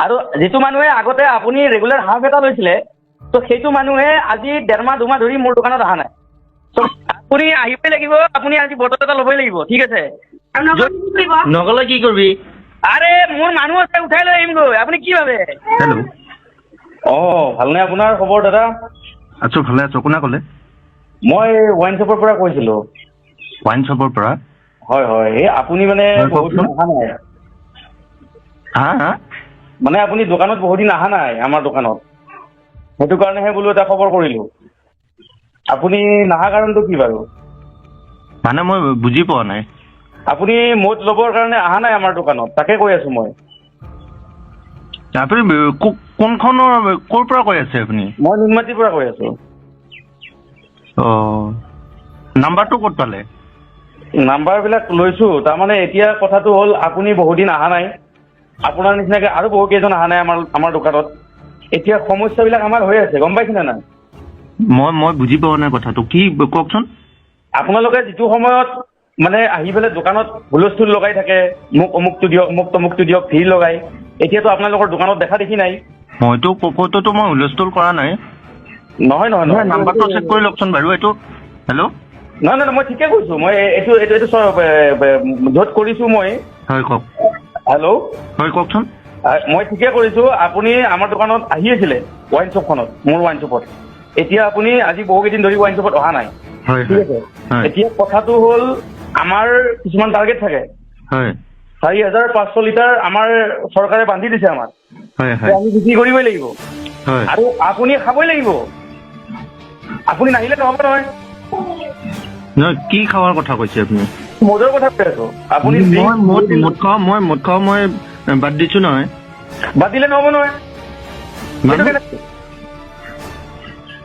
আৰু যিটো মানুহে আগতে আপুনি ৰেগুলাৰ হাফ এটা লৈছিলে তো সেইটো মানুহে আজি 1.5 মাহ 2 মাহ ধৰি মোৰ দোকানত অহা নাই। তো আপুনি আহিবই লাগিব, আপুনি আজি বটল এটা ল'বই লাগিব, ঠিক আছে? নগলে কি কৰিবি? আৰে মোৰ মানুহ আছে, উঠাই লৈ আহিমগৈ, আপুনি কি ভাবে? হেল্ল'। ভালনে আপোনাৰ খবৰ দাদা? আছো, ভালে আছো। কোনে ক'লে? মই ৱাইন শ্বপৰ পৰা কৈছিলোঁ। ৱাইন শ্বপৰ পৰা? হয় হয়, এই আপুনি মানে হয়, বহুত দিন কওকচোন। অহা নাই। হা? মানে আপুনি দোকানত বহুত দিন অহা নাই আমাৰ দোকানত, সেইটো কাৰণেহে বোলো এটা খবৰ কৰিলোঁ। আপুনি নাহা কাৰণটো কি বাৰু? মানে মই বুজি পোৱা নাই। আপুনি মদ ল'বৰ কাৰণে অহা নাই আমাৰ দোকানত, তাকে কৈ আছোঁ মই। আপুনি কোনখনৰ ক'ৰ পৰা কৈ আছে আপুনি? মই নুনমাটিৰ পৰা কৈ আছোঁ। নাম্বাৰটো ক'ত পালে? নাম্বাৰবিলাক লৈছোঁ, তাৰমানে এতিয়া কথাটো হ'ল আপুনি বহুত দিন অহা নাই, আপোনাৰ নিচিনাকৈ আৰু বহু কেইজন অহা নাই আমাৰ দোকানত। এতিয়া সমস্যাবিলাক আমাৰ হৈ আছে, গম পাইছেনে নাই? মই বুজি পোৱা নাই কথাটো, কি কওকচোন। আপোনালোকে যিটো সময়ত মানে আহি পেলাই দোকানত হুলস্থুল লগাই থাকে, মোক অমুকটো দিয়ক, মোক তমুকটো দিয়ক, ভিৰ লগাই, এতিয়াতো আপোনালোকৰ দোকানত দেখা দেখি নাই। মইতো ক'তোতো মই হুলস্থুল কৰা নাই। নহয় নাম্বাৰটো চেক কৰি লওকচোন বাৰু এইটো। হেল্ল'। নহয়, মই ঠিকে কৈছোঁ। মই এইটো য'ত কৰিছোঁ মই। হয়, কওক। হেল্ল'। হয়, কওকচোন। মই ঠিকে কৰিছোঁ। আপুনি আমাৰ দোকানত আহি আছিলে ৱাইন শ্বপখনত, মোৰ ৱাইন শ্বপত। এতিয়া আপুনি আজি বহুকেইদিন ধৰি ৱাইন শ্বপত অহা নাই, হয়, ঠিক আছে? এতিয়া কথাটো হ'ল আমাৰ কিছুমান টাৰ্গেট থাকে। হয়। 4,500 লিটাৰ আমাৰ চৰকাৰে বান্ধি দিছে আমাক। হয়, আমি বিক্ৰী কৰিবই লাগিব হয়। আৰু আপুনি খাবই লাগিব। আপুনি নাহিলে নহ'ব নহয়। নহয়, কি খাৱাৰ কথা কৈছে আপুনি? মদৰ কথা কৈ আছোঁ। আপুনি মদ খাওঁ মই বাদ দিছো নহয়। বাদ দিলে নহ'ব নহয়।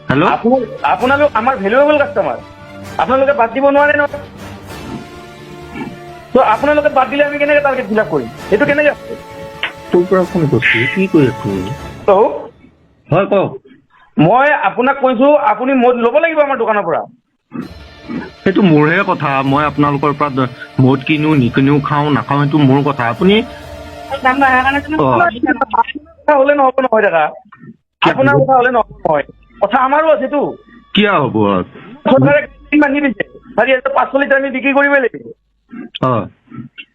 হেল্ল'। আপোনালোক আমাৰ ভেলুৱেবল কাষ্টমাৰ, আপোনালোকে বাদ দিব নোৱাৰে নহয়। তো আপোনালোকে বাদ দিলে আমি কেনেকৈ টাৰ্গেট ফিল আপ কৰিম? সেইটো কেনেকৈ আছে? তোৰ পৰা ফোন কৰিছো, কি কৰি আছো? হয়, কওক। মই আপোনাক কৈছোঁ আপুনি মদ ল'ব লাগিব আমাৰ দোকানৰ পৰা। সেইটো মোৰহে কথা, মই আপোনালোকৰ পৰা মদ কিনো নিকিনো, খাওঁ নাখাওঁ, সেইটো মোৰ কথা। আপুনি হ'লে নহ'ব নহয় দাদা, আপোনাৰ কথা হ'লে নহ'ব নহয়, কথা আমাৰো আছেতো। কিয় হ'ব? চৰকাৰে বান্ধি দিছে 4,500 লিটাৰ আমি বিক্ৰী কৰিবই লাগিব।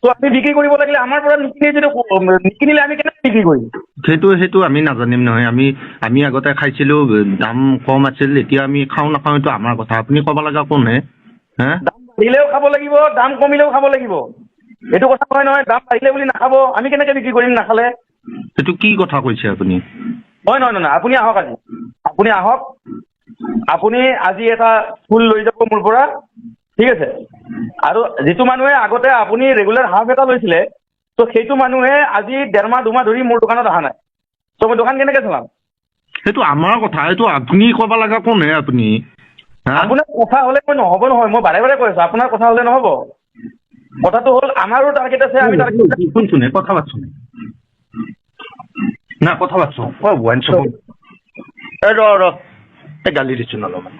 তো আমি বিক্ৰী কৰিব লাগিলে আমাৰ পৰা নিকিনিলে আমি কেনেকৈ বিক্ৰী কৰিম? সেইটো আমি নাজানিম নহয়। আমি আগতে খাইছিলো, দাম কম আছিল, এতিয়া আমি খাওঁ নাখাওঁ সেইটো আমাৰ কথা। আপুনি ক'ব লগা কোনহে? দাম বাঢ়িলেও খাব লাগিব, দাম কমিলেও খাব লাগিব, এইটো কথা নহয়। দাম বাঢ়িলে বুলি নাখাব, আমি কেনেকৈ বিক্ৰী কৰিম নাখালে? সেইটো কি কথা কৈছে আপুনি? নহয়, আপুনি আহক আজি। আপুনি আহক, আপুনি আজি এটা ফুল লৈ যাব মোৰ পৰা, ঠিক আছে? আৰু যিটো মানুহে আগতে আপুনি ৰেগুলাৰ হাফ এটা লৈছিলে তো সেইটো মানুহে আজি 1.5 মাহ 2 মাহ ধৰি মোৰ দোকানত অহা নাই। তো মই দোকান কেনেকৈ চলাম? সেইটো আমাৰ কথা, এইটো আপুনি ক'ব লগা কোনহে আপুনি? আপোনাৰ কথা হ'লে মই নহ'ব নহয়, মই বাৰে বাৰে কৈ আছোঁ আপোনাৰ কথা হ'লে নহ'ব। কথাটো হ'ল আমাৰো টাৰ্গেট আছে, আমি শুনচোন, কথা পাতচোন না, কথা পাতচোন। ৱাইন শ্বপত গালি দিছোঁ অলপমান।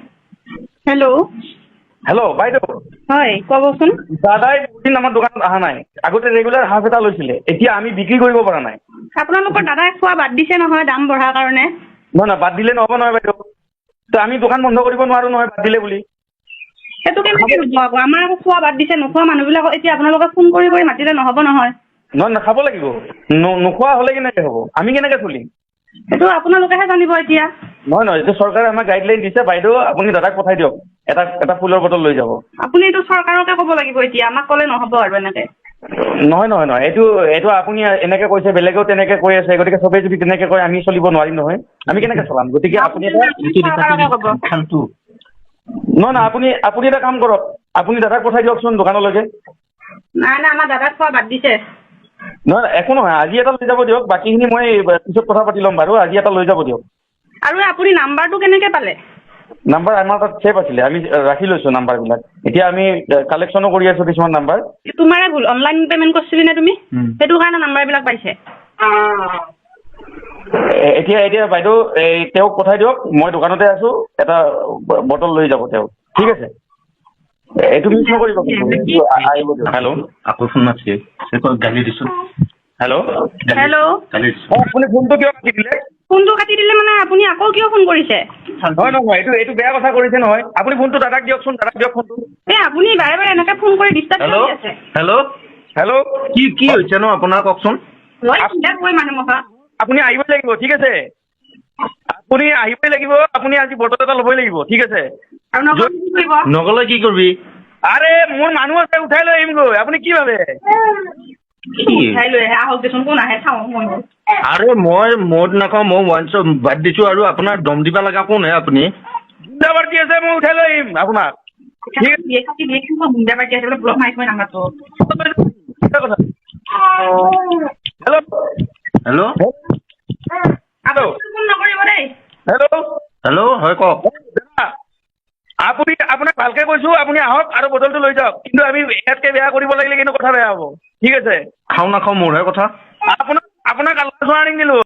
হেল্ল' বাইদেউ। হয়, ক'বচোন। দাদাই বহুত দিন আমাৰ দোকানত অহা নাই, আগতে ৰেগুলাৰ হাফ এটা লৈছিলে, এতিয়া আমি বিক্ৰী কৰিব পৰা নাই। আপোনালোকৰ দাদাই খোৱা বাদ দিছে নহয় দাম বঢ়াৰ কাৰণে। নহয়, বাদ দিলে নহ'ব নহয় বাইদেউ। তো আমি দোকান বন্ধ কৰিব নোৱাৰোঁ নহয় বাদ দিলে বুলি। সেইটো কেনেকৈ হ'ব আকৌ? আমাৰ আকৌ খোৱা বাদ দিছে, নোখোৱা মানুহবিলাকক এতিয়া আপোনালোকে ফোন কৰি মাতিলে নহ'ব নহয়। নহয়, খাব লাগিব। নোখোৱা হ'লে কেনেকৈ হ'ব? আমি কেনেকৈ চলিম? সেইটো আপোনালোকেহে জানিব এতিয়া। নহয়, এইটো চৰকাৰে আমাক গাইডলাইন দিছে বাইদেউ, আপুনি দাদাক পঠাই দিয়ক, এটা ফুলৰ বটল লৈ যাব। আপুনি এইটো চৰকাৰকে ক'ব লাগিব এতিয়া, আমাক ক'লে নহ'ব আৰু এনেকৈ। নহয়, এইটো আপুনি এনেকৈ কৈছে, বেলেগেও তেনেকৈ কৈ আছে, গতিকে চবেই যদি তেনেকৈ কয় আমি চলিব নোৱাৰিম নহয়। আমি কেনেকৈ চলাম? গতিকে আপুনি চৰকাৰকে ক'ব। নহয়, আপুনি এটা কাম কৰক, আপুনি দাদাক পঠাই দিয়কচোন দোকানলৈকে। নাই, আমাৰ দাদাক খোৱা বাদ দিছে। নহয়, একো নহয়, আজি এটা লৈ যাব দিয়ক, বাকীখিনি মই পিছত কথা পাতি ল'ম বাৰু, আজি এটা লৈ যাব দিয়ক। আৰু আপুনি নাম্বাৰটো কেনেকৈ পালে? নাম্বাৰ আমাৰ তাত ছেভ আছিলে, আমি ৰাখি লৈছোঁ নাম্বাৰবিলাক। এতিয়া আমি কালেকশ্যনো কৰি আছোঁ কিছুমান নাম্বাৰ। তোমাৰে ভুল, অনলাইন পে'মেণ্ট কৰিছিলি নে তুমি? সেইটো কাৰণে নাম্বাৰবিলাক পাইছে। এতিয়া বাইদেউ তেওঁক পঠাই দিয়ক, মই দোকানতে আছোঁ, এটা বটল লৈ যাব তেওঁ, ঠিক আছে? এইটো মিছ নকৰিব। হেল্ল', আকৌ ফোন মাতিছে, গালি দিছোঁ। হেল্ল' হেল্ল' আপুনি ফোনটো কিয় কাটি দিলে? ফোনটো কাটি দিলে মানে আপুনি আকৌ কিয় ফোন কৰিছে? নহয় নহয়, এইটো বেয়া কথা কৰিছে নহয়। আপুনি ফোনটো দাদাক দিয়কচোন, দাদাক দিয়ক ফোনটো। এই আপুনি বাৰে বাৰে এনেকে ফোন কৰি ডিষ্টাৰ্ব হেল্ল' কৰি আছে। হেল্ল' হেল্ল' কি হৈছে নো আপোনাৰ কওকচোন? মই চিন্তা কৰি মানুহ মখা। আপুনি আহিবই লাগিব, ঠিক আছে? আপুনি আহিবই লাগিব, আপুনি আজি বটল এটা ল'বই লাগিব, ঠিক আছে? আৰু নগদ কি কৰিব? নগলে কি কৰিবি? আৰে মোৰ মানুহ আছে, উঠাই লৈ আহিমগৈ। আপুনি কি ভাবে? উঠাই লৈ আহে, আহক দেচোন, কোন আহে চাওঁ মই। আৰে মই মদ নাখাওঁ, মই ওৱাইন শ্বপ বাদ দিছোঁ আৰু আপোনাৰ দম দিব লগা কোন হে আপুনি? গুণ্ডাবাৰ্তি আছে, মই উঠাই লৈ আহিম আপোনাক। ঠিক আছে? বিয়ে কাটি বিয়ে কিন্তু গুণ্ডা পাতি আছে বোলে, ব্লক মাৰি থৈ নাম্বাৰটো। হেল্ল' হেল্ল' হেল্ল' ফোন নকৰিব দেই। হেল্ল' হেল্ল' হয় কওক। আপুনি আপোনাক ভালকে কৈছো, আপুনি আহক আৰু বটলটো লৈ যাওক। কিন্তু আমি ইয়াতকে বেয়া কৰিব লাগিলে কিন্তু কথা বেয়া হ'ব, ঠিক আছে? খাওঁ নাখাওঁ মোৰহে কথা। আপোনাক আল্লাহ চোৱা আনি দিলো।